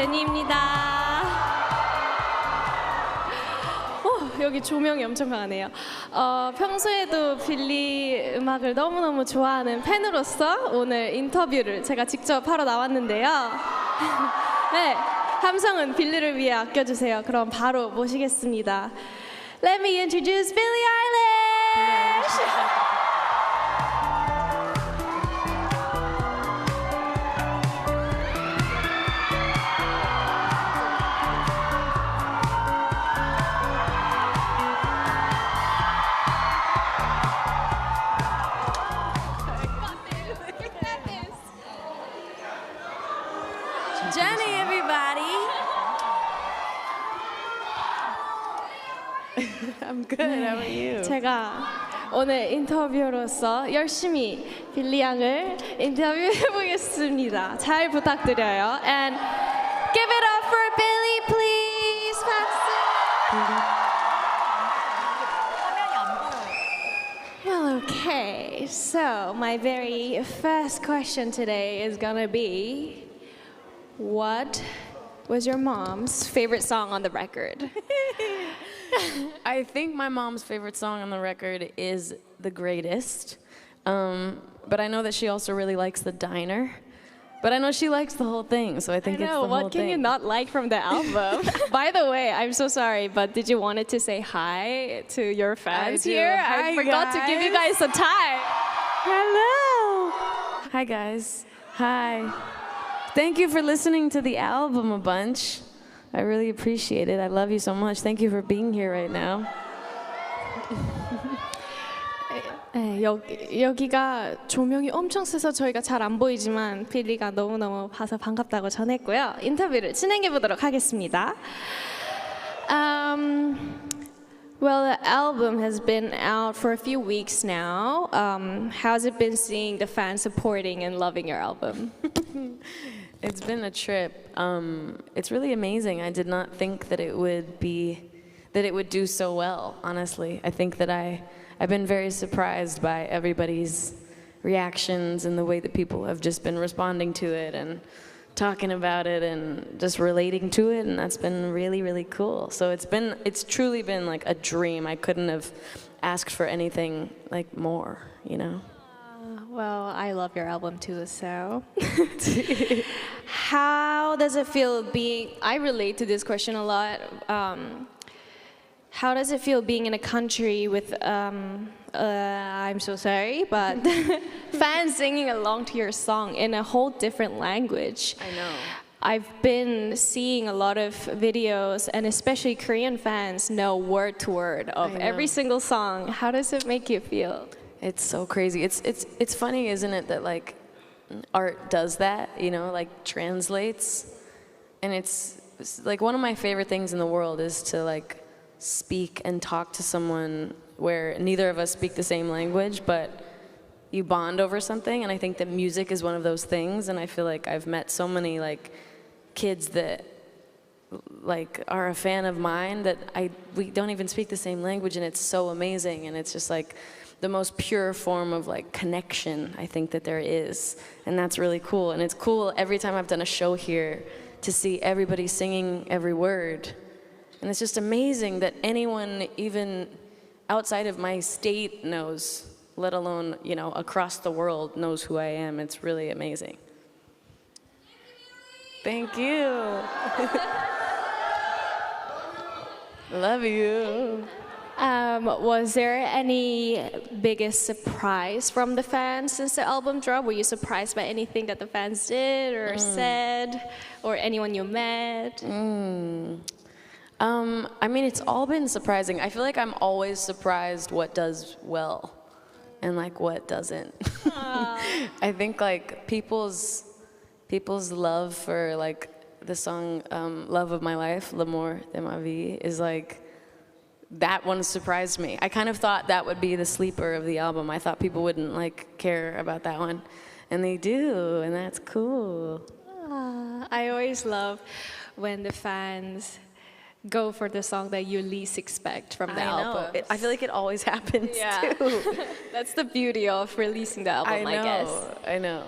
제니입니다. 여기 조명이 엄청 강하네요. 평소에도 빌리 음악을 너무너무 좋아하는 팬으로서 오늘 인터뷰를 제가 직접 하러 나왔는데요. 네, 함성은 빌리를 위해 아껴주세요. 그럼 바로 모시겠습니다. Let me introduce Billie Eilish! Jennie, everybody. I'm good. How are you? 제가 오늘 인터뷰로서 열심히 빌리 양을 인터뷰해 보겠습니다. 잘 부탁드려요. And give it up for Billie, please. Well, okay. So my very first question today is gonna be. What was your mom's favorite song on the record? I think my mom's favorite song on the record is The Greatest. But I know that she also really likes The Diner. But I know she likes the whole thing, so I think it's the whole thing. What can you not like from the album? By the way, I'm so sorry, but did you wanted to say hi to your fans here? Hi, I forgot to give you guys some time. Hello. Hi, guys. Hi. Thank you for listening to the album a bunch. I really appreciate it. I love you so much. Thank you for being here right now. 네, 여기가 조명이 엄청 세서 저희가 잘 안 보이지만 빌리가 너무너무 봐서 반갑다고 전했고요. 인터뷰를 진행해 보도록 하겠습니다. Well, the album has been out for a few weeks now. How's it been seeing the fans supporting and loving your album? It's been a trip. It's really amazing. I did not think that it would do so well, honestly. I think that I've been very surprised by everybody's reactions and the way that people have just been responding to it and talking about it and just relating to it, and that's been really, really cool. So it's truly been like a dream. I couldn't have asked for anything like more, you know? Well, I love your album too, so. How does it feel being, I relate to this question a lot. How does it feel being in a country with, I'm so sorry, but fans singing along to your song in a whole different language? I know. I've been seeing a lot of videos, and especially Korean fans know word to word of every single song. How does it make you feel? It's so crazy. It's funny, isn't it, that like art does that, you know, like translates. And it's like one of my favorite things in the world is to like speak and talk to someone where neither of us speak the same language, but you bond over something. And I think that music is one of those things. And I feel like I've met so many like kids that like are a fan of mine that we don't even speak the same language, and it's so amazing. And it's just like the most pure form of like connection I think that there is, and that's really cool. And it's cool every time I've done a show here to see everybody singing every word, and it's just amazing that anyone even outside of my state knows, let alone, you know, across the world knows who I am. It's really amazing. Thank you. Love you. Was there any biggest surprise from the fans since the album dropped? Were you surprised by anything that the fans did or said, or anyone you met? I mean, it's all been surprising. I feel like I'm always surprised what does well and like what doesn't. I think like people's love for like the song Love of My Life, L'amour de ma vie, is like, that one surprised me. I kind of thought that would be the sleeper of the album. I thought people wouldn't like care about that one, and they do, and that's cool. I always love when the fans go for the song that you least expect from the album. I feel like it always happens too. That's the beauty of releasing the album, I guess. I know.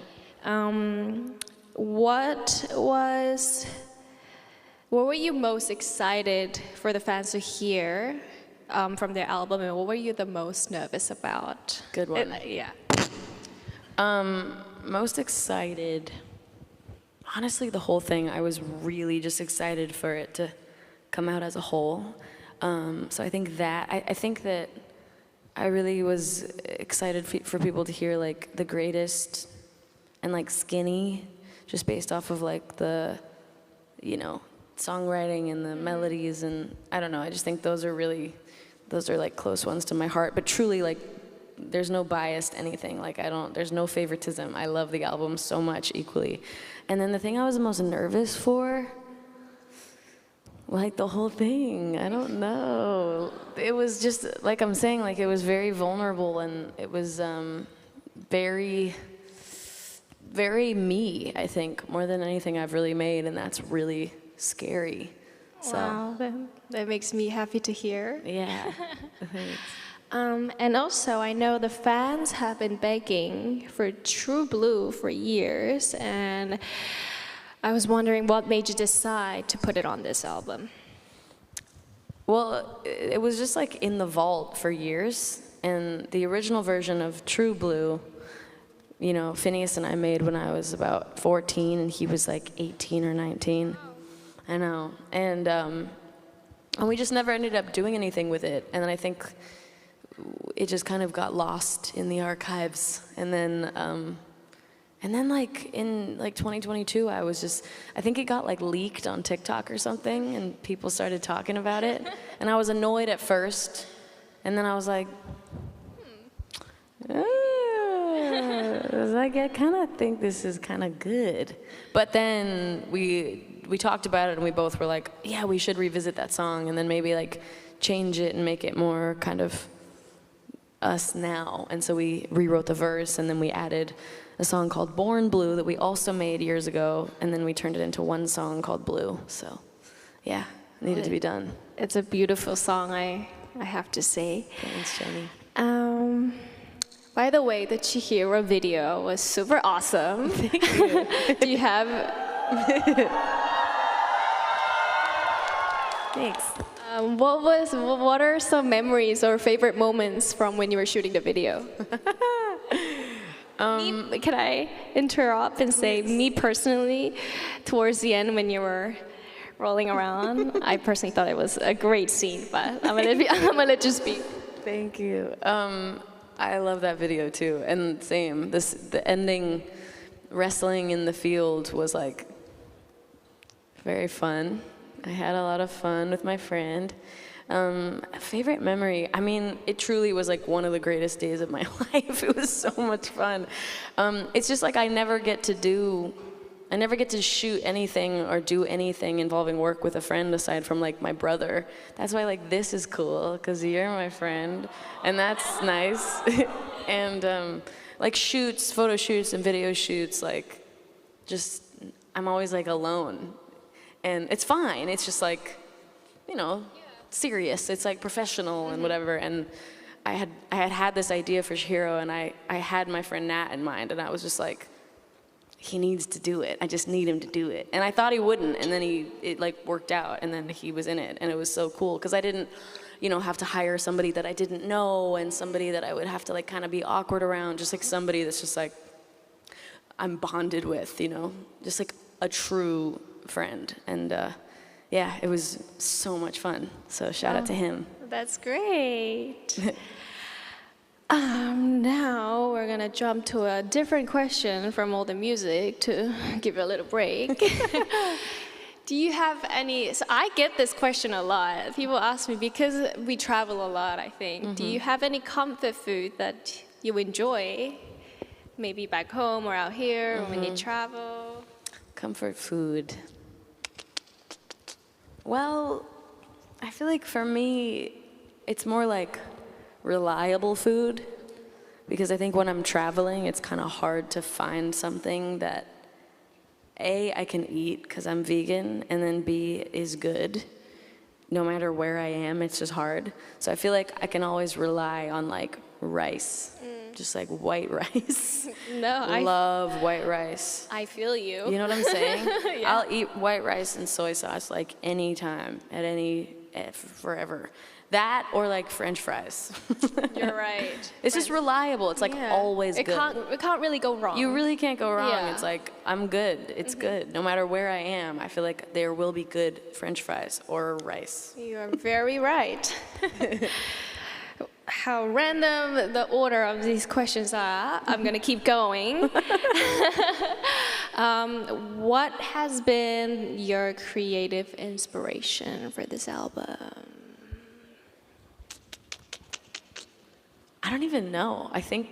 What was what were you most excited for the fans to hear from their album, and what were you the most nervous about? Good one. Yeah. Most excited. Honestly, the whole thing, I was really just excited for it to come out as a whole. So I think that, I think that I really was excited for people to hear like the greatest and like Skinny, just based off of like the, you know, songwriting and the melodies, and I don't know, I just think those are like close ones to my heart, but truly like there's no bias to anything. Like there's no favoritism. I love the album so much equally. And then the thing I was the most nervous for, like the whole thing, I don't know. It was just, like I'm saying, like it was very vulnerable, and it was very, very me, I think, more than anything I've really made, and that's really scary. So. Wow, that makes me happy to hear. Yeah, thanks. And also, I know the fans have been begging for True Blue for years, and I was wondering what made you decide to put it on this album? Well, it was just like in the vault for years, and the original version of True Blue, you know, Phineas and I made when I was about 14, and he was like 18 or 19. I know, and we just never ended up doing anything with it, and then I think it just kind of got lost in the archives, and then like in like 2022, I think it got like leaked on TikTok or something, and people started talking about it, and I was annoyed at first, and then I was like, I kind of think this is kind of good, but then we talked about it, and we both were like, yeah, we should revisit that song, and then maybe like change it and make it more kind of us now. And so we rewrote the verse, and then we added a song called Born Blue that we also made years ago, and then we turned it into one song called Blue. So yeah, it needed to be done. It's a beautiful song, I have to say. Thanks, Jenny. By the way, the Chihiro video was super awesome. Thank you. Do you have... Thanks. What are some memories or favorite moments from when you were shooting the video? Can I interrupt and say, me personally, towards the end when you were rolling around, I personally thought it was a great scene, but I'm gonna let you speak. Thank you. I love that video too, and same. The ending, wrestling in the field was like very fun. I had a lot of fun with my friend. Favorite memory, I mean, it truly was like one of the greatest days of my life. It was so much fun. It's just like I never get to shoot anything or do anything involving work with a friend aside from like my brother. That's why like this is cool, because you're my friend, and that's nice. And like shoots, photo shoots and video shoots, like just, I'm always like alone. And it's fine, it's just like, you know, serious, it's like professional and whatever. And I had this idea for Chihiro, and I had my friend Nat in mind, and I was just like, he needs to do it. I just need him to do it. And I thought he wouldn't, and then it like worked out, and then he was in it, and it was so cool, because I didn't, you know, have to hire somebody that I didn't know, and somebody that I would have to like kind of be awkward around, just like somebody that's just like, I'm bonded with, you know, just like a true friend. And yeah, it was so much fun. So shout out to him. That's great. Now we're gonna jump to a different question from all the music to give you a little break. Do you have any, so I get this question a lot. People ask me, because we travel a lot, I think. Do you have any comfort food that you enjoy? Maybe back home or out here, or when you travel? Comfort food. Well, I feel like for me, it's more like reliable food, because I think when I'm traveling, it's kind of hard to find something that A, I can eat because I'm vegan, and then B, is good. No matter where I am, it's just hard. So I feel like I can always rely on like rice just like white rice. No, Love white rice. I feel you. You know what I'm saying? Yeah. I'll eat white rice and soy sauce like anytime, forever. That or like French fries. You're right. It's just reliable. It's like always good. It can't really go wrong. You really can't go wrong. Yeah. It's like, I'm good. It's good. No matter where I am, I feel like there will be good French fries or rice. You are very right. How random the order of these questions are. I'm going to keep going. What has been your creative inspiration for this album? I don't even know. I feel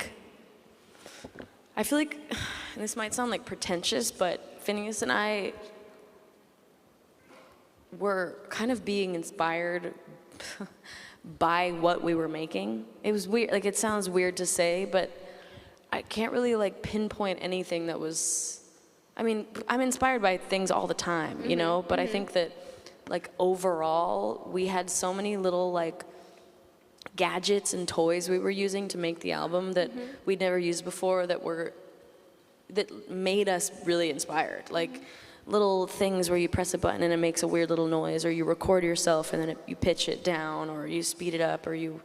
like, this might sound like pretentious, but Phineas and I were kind of being inspired by what we were making. It was weird, like it sounds weird to say, but I can't really like pinpoint anything that was, I mean, I'm inspired by things all the time, you know, but I think that like overall, we had so many little like gadgets and toys we were using to make the album that we'd never used before that made us really inspired. Like little things where you press a button and it makes a weird little noise, or you record yourself and then you pitch it down, or you speed it up, or you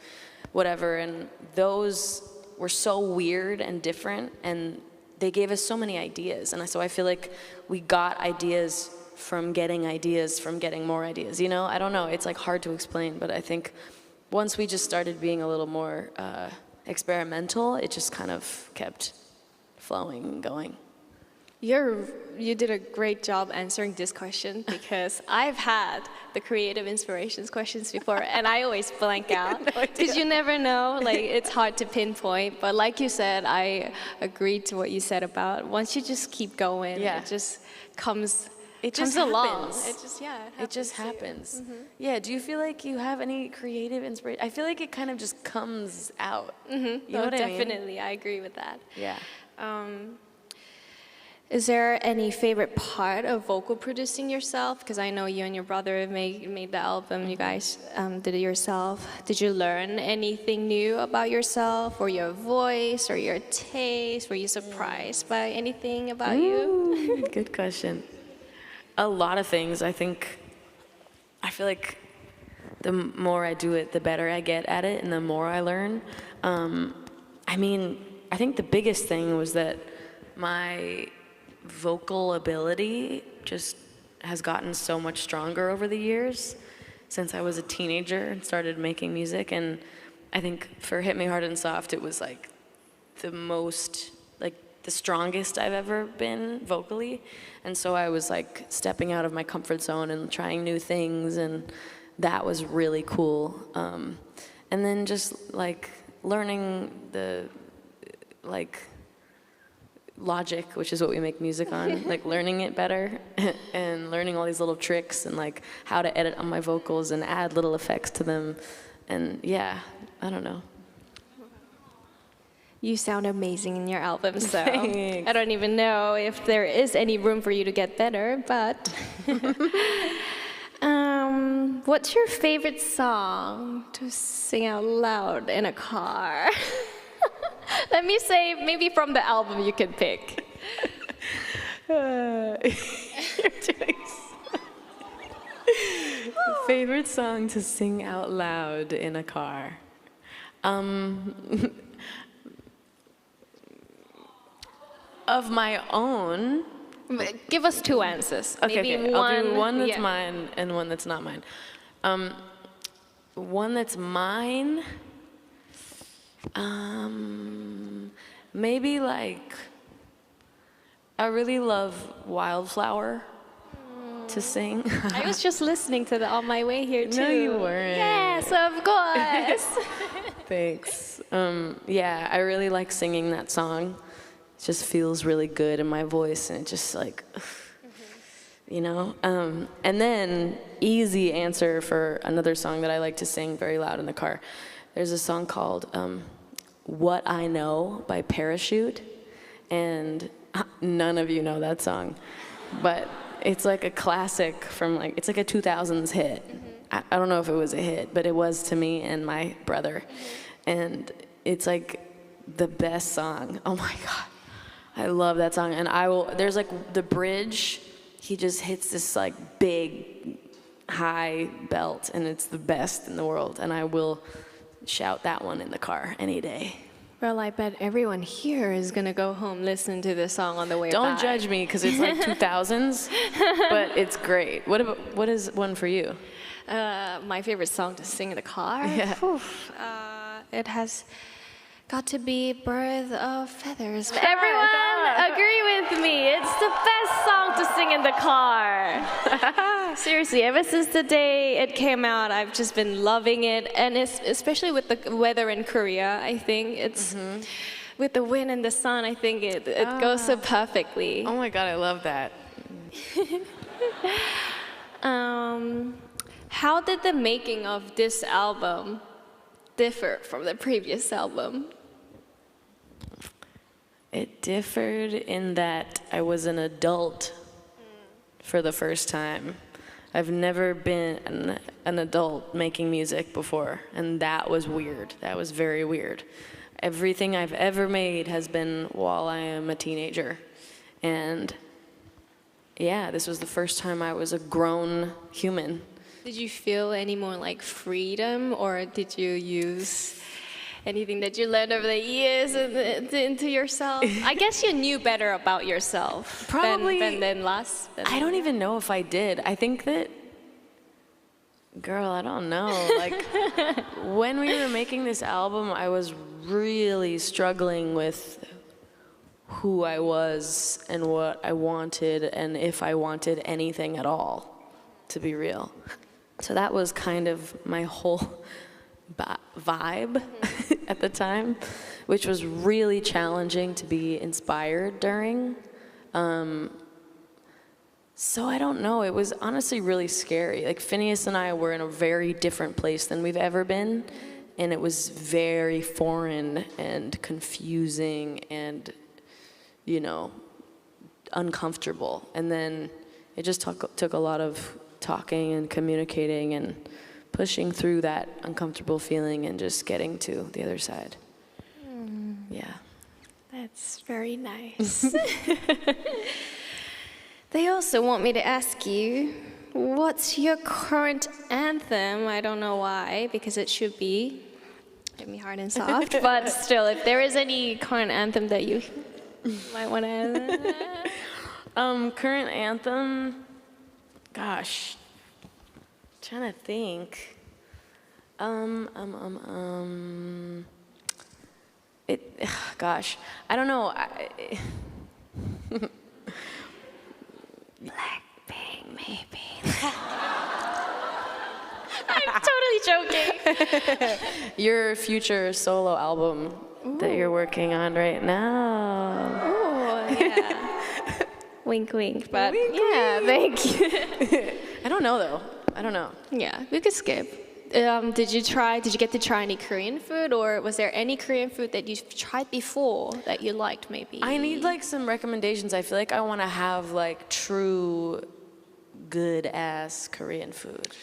whatever. And those were so weird and different, and they gave us so many ideas. And so I feel like we got ideas from getting more ideas, you know? I don't know, it's like hard to explain, but I think once we just started being a little more experimental, it just kind of kept flowing and going. You did a great job answering this question, because I've had the creative inspirations questions before and I always blank out because you never know, like it's hard to pinpoint. But like you said, I agreed to what you said about once you just keep going, it just comes. It just along. Happens. It just happens. Yeah. Do you feel like you have any creative inspiration? I feel like it kind of just comes out. You know what I mean? Definitely, I agree with that. Yeah. Is there any favorite part of vocal producing yourself? Because I know you and your brother made the album. You guys did it yourself. Did you learn anything new about yourself, or your voice, or your taste? Were you surprised by anything about you? Good question. A lot of things. I feel like the more I do it, the better I get at it, and the more I learn. I mean, I think the biggest thing was that my vocal ability just has gotten so much stronger over the years since I was a teenager and started making music. And I think for Hit Me Hard and Soft, it was like the strongest I've ever been vocally. And so I was like stepping out of my comfort zone and trying new things, and that was really cool. And then just like learning the logic, which is what we make music on, like learning it better and learning all these little tricks and like how to edit on my vocals and add little effects to them. And yeah, I don't know. You sound amazing in your album, so Thanks. I don't even know if there is any room for you to get better, but what's your favorite song to sing out loud in a car? Let me say, maybe from the album you can pick. You're doing favorite song to sing out loud in a car. Of my own. Give us two answers. Okay, maybe I'll do one that's mine and one that's not mine. One that's mine. Maybe like, I really love Wildflower to sing. I was just listening to that on my way here too. No, you weren't. Yes, of course. Thanks. Yeah, I really like singing that song. It just feels really good in my voice, and it just like, you know? And then, easy answer for another song that I like to sing very loud in the car. There's a song called What I Know by Parachute, and none of you know that song, but it's like a classic from like, it's like a 2000s hit. I don't know if it was a hit, but it was to me and my brother. And it's like the best song. Oh my God. I love that song. And there's like the bridge, he just hits this like big, high belt, and it's the best in the world. And I will shout that one in the car any day. Well, I bet everyone here is gonna go home listen to this song on the way Don't back. judge me, because it's like 2000s, but it's great. What is one for you? My favorite song to sing in the car? Yeah. It has got to be Birth of Feathers. Everyone agree with me. It's the best song to sing in the car. Seriously, ever since the day it came out, I've just been loving it. And it's, especially with the weather in Korea, I think it's, with the wind and the sun, I think it goes so perfectly. Oh my God, I love that. How did the making of this album differ from the previous album? It differed in that I was an adult for the first time. I've never been an adult making music before, and that was weird. That was very weird. Everything I've ever made has been while I am a teenager. And yeah, this was the first time I was a grown human. Did you feel any more like freedom, or did you use anything that you learned over the years into yourself? I guess you knew better about yourself Probably than last. I don't even know if I did. I think that, girl, I don't know. Like, when we were making this album, I was really struggling with who I was and what I wanted, and if I wanted anything at all, to be real. So that was kind of my whole vibe at the time, which was really challenging to be inspired during. So I don't know, it was honestly really scary. Like, Phineas and I were in a very different place than we've ever been, and it was very foreign and confusing and, you know, uncomfortable. And then it just took a lot of talking and communicating and pushing through that uncomfortable feeling and just getting to the other side. Yeah. That's very nice. They also want me to ask you, what's your current anthem? I don't know why, because it should be Hit Me Hard and Soft, but still, if there is any current anthem that you might want to add. Current anthem, gosh, trying to think. Gosh, I don't know. Blackpink, maybe. I'm totally joking. Your future solo album that you're working on right now. Oh, yeah. Wink, wink, but Wink, yeah, wink. thank you. I don't know, though. I don't know. Yeah, we could skip. Did you get to try any Korean food, or was there any Korean food that you've tried before that you liked, maybe? I need, like, some recommendations. I feel like I want to have, like, true good-ass Korean food.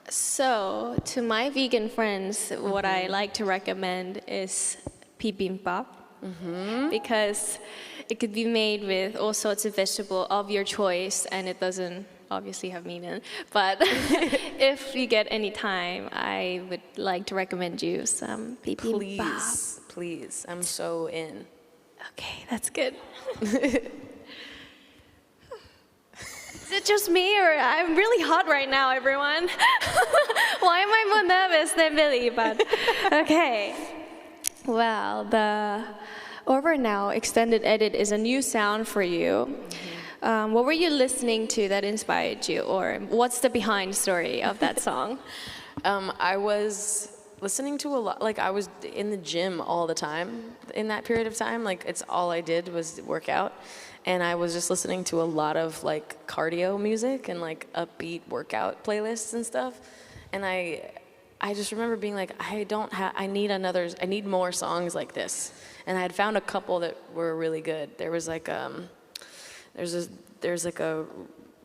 So, to my vegan friends, what I like to recommend is bibimbap, because it could be made with all sorts of vegetable of your choice, and it doesn't obviously have meat in it. But if you get any time, I would like to recommend you some bibimbap. Please, I'm so in. Okay, that's good. Is it just me, or I'm really hot right now, everyone? Why am I more nervous than Billie? But okay. Well, the Over Now extended edit is a new sound for you. What were you listening to that inspired you, or what's the behind story of that song? I was listening to a lot, like I was in the gym all the time in that period of time. Like, it's all I did was work out. And I was just listening to a lot of like cardio music and like upbeat workout playlists and stuff. And I just remember being like, I need more songs like this. And I had found a couple that were really good. There was like, there's like a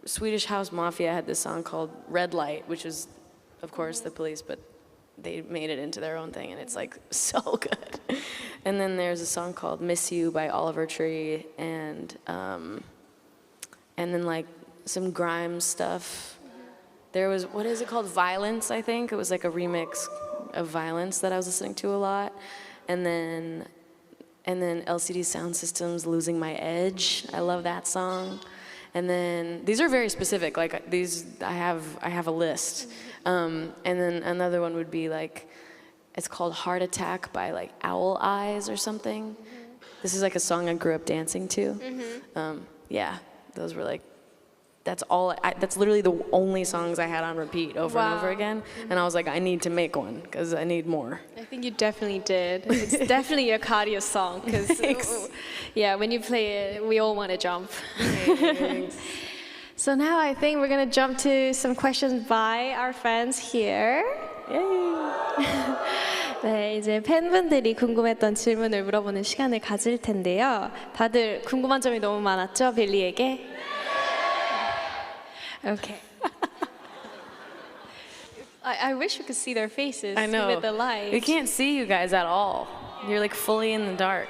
Swedish House Mafia had this song called Red Light, which is, of course, the Police, but they made it into their own thing, and it's like so good. And then there's a song called Miss You by Oliver Tree, and then like some grime stuff. There was, what is it called? Violence, I think. It was like a remix of Violence that I was listening to a lot. And then LCD Sound System's Losing My Edge. I love that song. And then these are very specific. Like these, I have a list. And then another one would be like, it's called Heart Attack by like Owl Eyes or something. This is like a song I grew up dancing to. Yeah, those were like, that's literally the only songs I had on repeat over and over again. And I was like, I need to make one because I need more. I think you definitely did. It's definitely a cardio song because, yeah, when you play it, we all want to jump. So now I think we're going to jump to some questions by our fans here. 네, 이제 팬분들이 궁금했던 질문을 물어보는 시간을 가질 텐데요. 다들 궁금한 점이 너무 많았죠, 빌리에게? Okay. I wish we could see their faces. I know. With the light. We can't see you guys at all. You're like fully in the dark.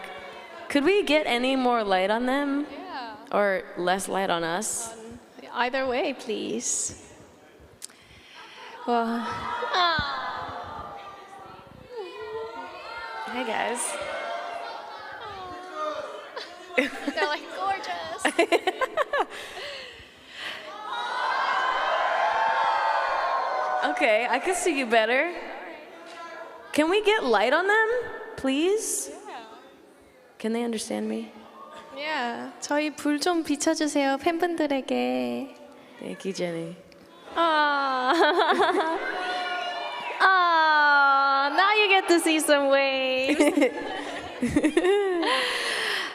Could we get any more light on them? Yeah. Or less light on us? Either way, please. Well, Hi guys. they're like gorgeous. Okay, I can see you better. Can we get light on them, please? Yeah. Can they understand me? Yeah. 저희 불 좀 비춰주세요, 팬분들에게. Thank you, Jenny. Ah. Ah. Now you get to see some waves.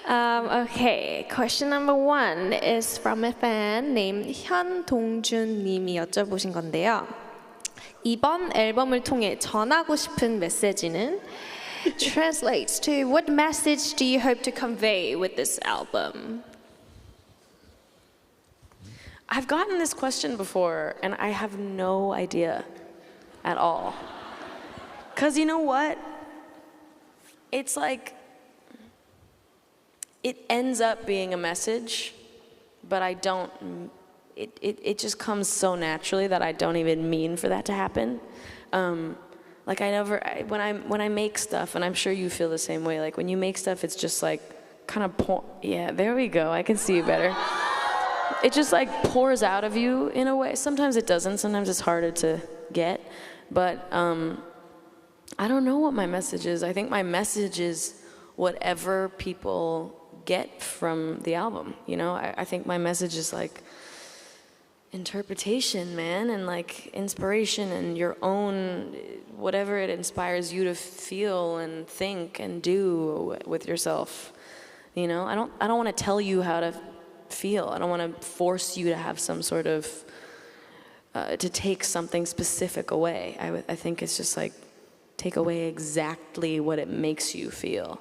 Okay, question number 1 is from a fan named 현동준 님이 여쭤보신 건데요. 이번 앨범을 통해 전하고 싶은 메시지는 translates to what message do you hope to convey with this album? I've gotten this question before, and I have no idea at all. Because you know what? It's like, it ends up being a message, but I don't, it just comes so naturally that I don't even mean for that to happen. Like when I make stuff, and I'm sure you feel the same way, like when you make stuff, it's just like kind of, yeah, there we go, I can see you better. It just like pours out of you in a way. Sometimes it doesn't, sometimes it's harder to get, but I don't know what my message is. I think my message is whatever people get from the album, you know? I think my message is like interpretation, man, and like inspiration and your own, whatever it inspires you to feel and think and do with yourself. You know, I don't want to tell you how to feel. I don't want to force you to have some sort of to take something specific away. I think it's just like take away exactly what it makes you feel.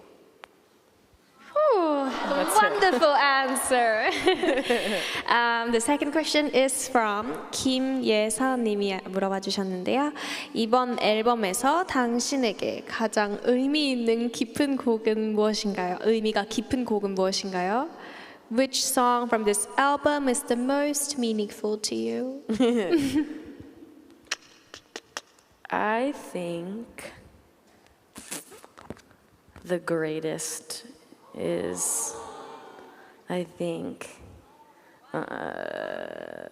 Wonderful answer. The second question is from 김예선님이 물어봐 주셨는데요. 이번 앨범에서 당신에게 가장 의미 있는 깊은 곡은 무엇인가요? 의미가 깊은 곡은 무엇인가요? Which song from this album is the most meaningful to you? I think the greatest is, I think,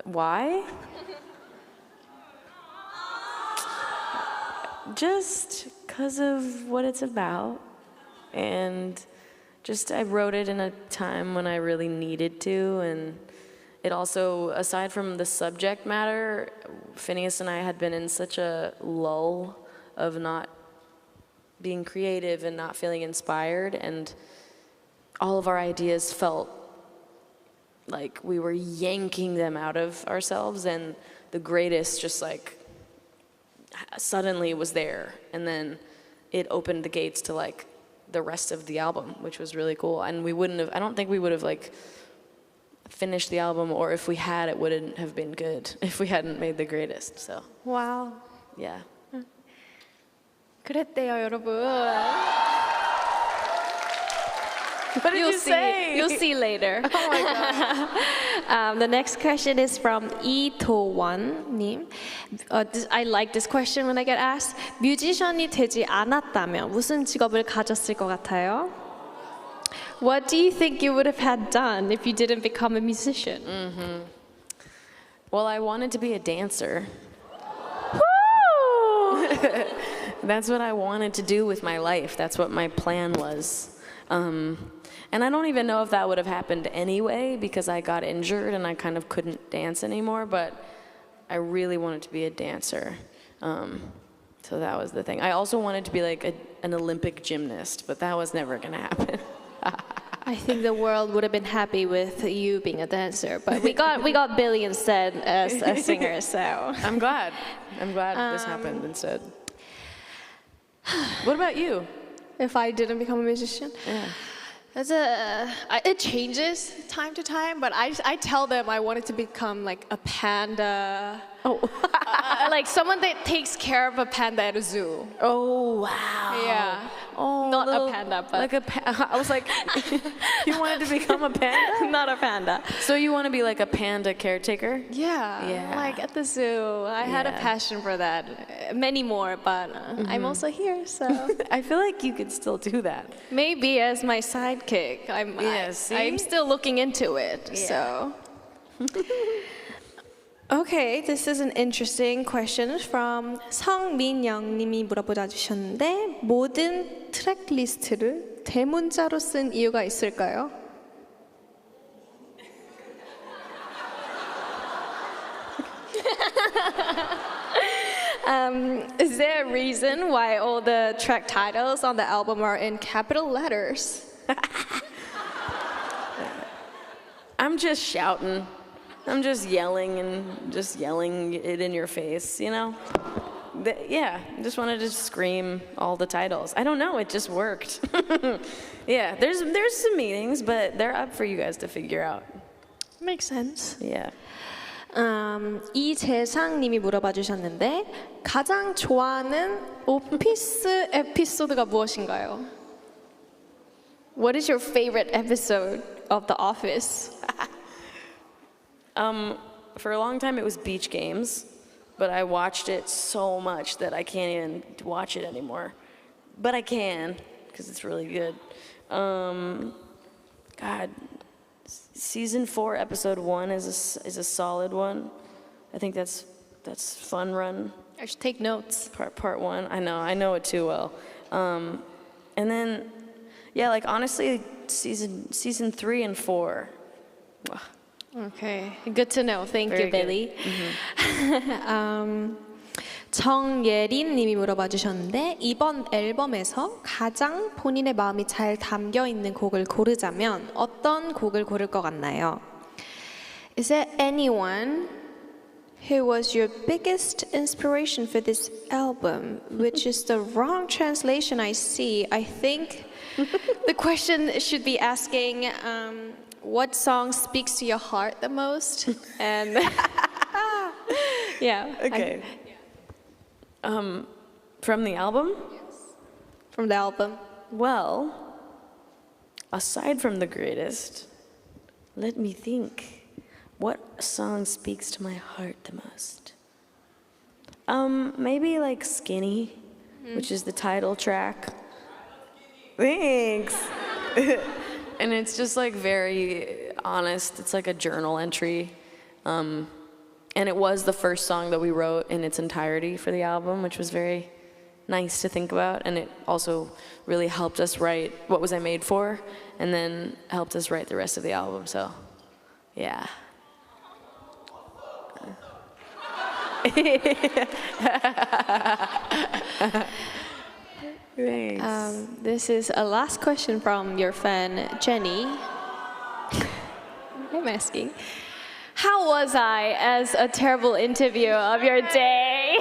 why? Just because of what it's about, and just I wrote it in a time when I really needed to, and it also, aside from the subject matter, Phineas and I had been in such a lull of not being creative and not feeling inspired, and all of our ideas felt like we were yanking them out of ourselves, and the greatest just like suddenly was there, and then it opened the gates to like the rest of the album, which was really cool. And we wouldn't have, I don't think we would have like finished the album, or if we had, it wouldn't have been good if we hadn't made the greatest. So Wow. yeah. 그랬대요, 여러분. What did You'll you see. say? You'll see later. Oh my God. The next question is from 이도원님. I like this question when I get asked. 뮤지션이 되지 않았다면 무슨 직업을 가졌을 것 같아요? What do you think you would have had done if you didn't become a musician? Well, I wanted to be a dancer. Woo! That's what I wanted to do with my life. That's what my plan was. And I don't even know if that would have happened anyway because I got injured and I kind of couldn't dance anymore, but I really wanted to be a dancer. So that was the thing. I also wanted to be like an Olympic gymnast, but that was never going to happen. I think the world would have been happy with you being a dancer, but we got Billie instead as a singer, so. I'm glad this happened instead. What about you? If I didn't become a musician? Yeah. It changes time to time, but I tell them I wanted to become like a panda. Oh. Like someone that takes care of a panda at a zoo. Oh, wow. Yeah. Oh, Not a panda, but. like I was like, you wanted to become a panda? Not a panda. So you want to be like a panda caretaker? Yeah. Yeah. Like at the zoo. I had a Yeah. passion for that. Many more, but I'm also here, so. I feel like you could still do that. Maybe as my sidekick. See? I'm still looking into it, Yeah. so. Okay, this is an interesting question from 성민영님이 물어보자 주셨는데 모든 트랙 리스트를 대문자로 쓴 이유가 있을까요? Is there a reason why all the track titles on the album are in capital letters? I'm just shouting. I'm just yelling it in your face, you know? Yeah, I just wanted to scream all the titles. I don't know, it just worked. Yeah, there's some meanings, but they're up for you guys to figure out. Makes sense. Yeah. 이재상님이 물어봐 주셨는데 가장 좋아하는 오피스 에피소드가 무엇인가요? What is your favorite episode of The Office? For a long time it was Beach Games, but I watched it so much that I can't even watch it anymore. But I can, because it's really good. God, season 4, episode 1 is a solid one. I think that's Fun Run. I should take notes. Part 1. I know it too well. And then, yeah, like honestly, season 3 and 4. Okay, good to know. Thank Very you, Billie. 정예린 님이 물어봐 주셨는데 이번 앨범에서 가장 본인의 마음이 잘 담겨 있는 곡을 고르자면 어떤 곡을 고를 것 같나요? Is there anyone who was your biggest inspiration for this album? Which is the wrong translation I see. I think the question should be asking what song speaks to your heart the most? And yeah. Okay. From the album? From the album. Well, aside from the greatest, let me think. What song speaks to my heart the most? Maybe like Skinny, which is the title track. Thanks. And it's just like very honest. It's like a journal entry. And it was the first song that we wrote in its entirety for the album, which was very nice to think about. And it also really helped us write What Was I Made For? And then helped us write the rest of the album. So, yeah. Thanks. This is a last question from your fan, Jenny. I'm asking, how was I as a terrible interviewer of your day?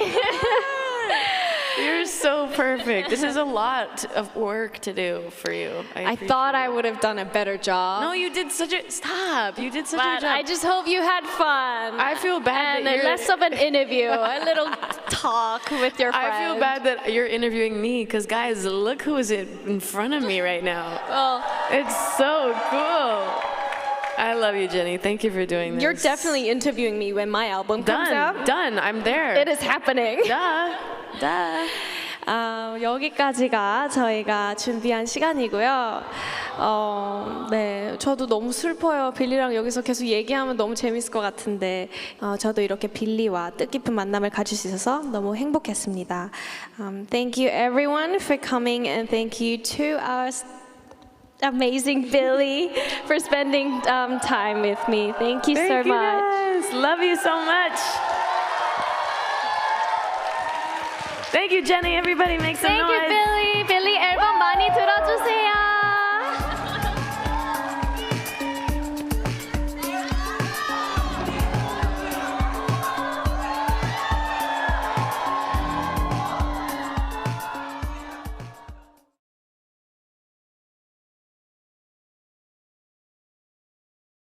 You're so perfect. This is a lot of work to do for you. I thought I would have done a better job. No, you did such a stop. You did such a But job. I just hope you had fun. I feel bad and that you're less of an interview, a little talk with your friend. I feel bad that you're interviewing me because guys, look who is in front of me right now. Well, It's so cool. I love you, Jenny. Thank you for doing this. you're definitely interviewing me when my album comes out. Done. I'm there. It is happening. Duh. 여기까지가 저희가 준비한 시간이고요. 네, 저도 너무 슬퍼요. 빌리랑 여기서 계속 얘기하면 너무 재밌을 것 같은데 저도 이렇게 빌리와 뜻깊은 만남을 가질 수 있어서 너무 행복했습니다. Thank you everyone for coming and thank you to our amazing Billie for spending time with me. Thank you so much. Guys. Love you so much. Thank you, Jenny. Everybody make some noise. Thank you, Billie.